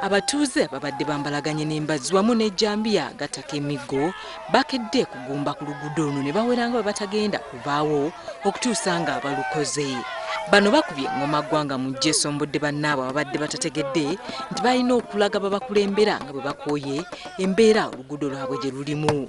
Abatuuze babadde bambalaganye n'embazzi wamu n'ejjambiya gattaka emiggo bakedde kugumba ku luguudo luno ne bawera nga bwe batagenda kuvaawo okutuusa nga balukoze. Bano bakubye engoma ggwanga mu ggye esombodde bannaabwe ababadde batategedde nti balina okulaga babakulembera nga bwe bakooye embeera oluguudo lwabwe gye lulimu.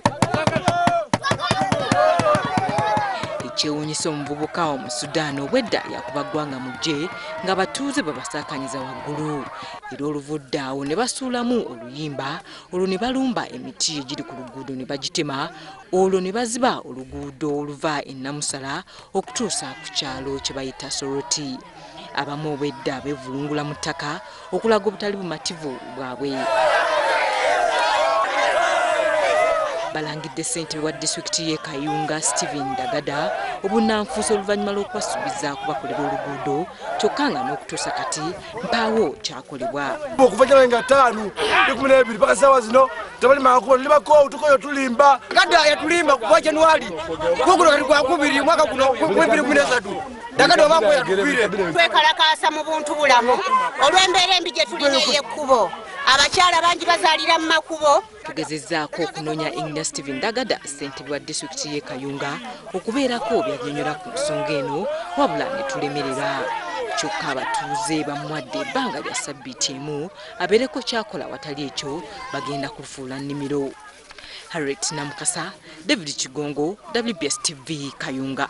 Ekyewuunyisa omuvubuka omu Sudan obwedda yakuba ggwanga mu ggye ng'abatuuze babasaakanyiza waggulu. Era oluvudde awo ne basuulamu oluyimba, olwo ne balumba emiti egiri ku luguudo ne bagitema, olwo ne baziba oluguudo oluva e Namusala okutuusa ku kyalo kye bayita Soroti. Abamu obwedda beevulungula mu ttaka okulaga obutali bumativu bwabwe. Balangidde ssentebe wa disitulikiti y'e Kayunga Stephen Dagada obunnanfuusi oluvannyuma lw'okubasuubiza kubakolera oluguudo kyokka nga n'okutuusa kati mpaawo kyakolebwa. Okuva gyala nga 5:12 paka ssaawa zino tebali makubo tulibako tukoyo tulimba. Dagada yatulimba kuva Januari guguno kati gwa 2 mwaka guno 2013. Dagada obako yatubire. Twekalakaasa mu buntu bulamu olw'embeera embi gye tulina ey'ekkubo. Abakyala bangi bazaalira mu makubo. Tugezezzaako okunoonya Engineer Stephen Dagada ssentebe wa disitulikiti y'e Kayunga okubeerako by'annyonnyola ku nsonga eno wabula ne tulemerera. Kyokka abatuuze bamuwadde ebbanga lya ssabbiiti emu abeereko ky'akola watali ekyo bagenda kufuula nnimiro. Harriet Namukasa, David Kigongo, WBS TV Kayunga.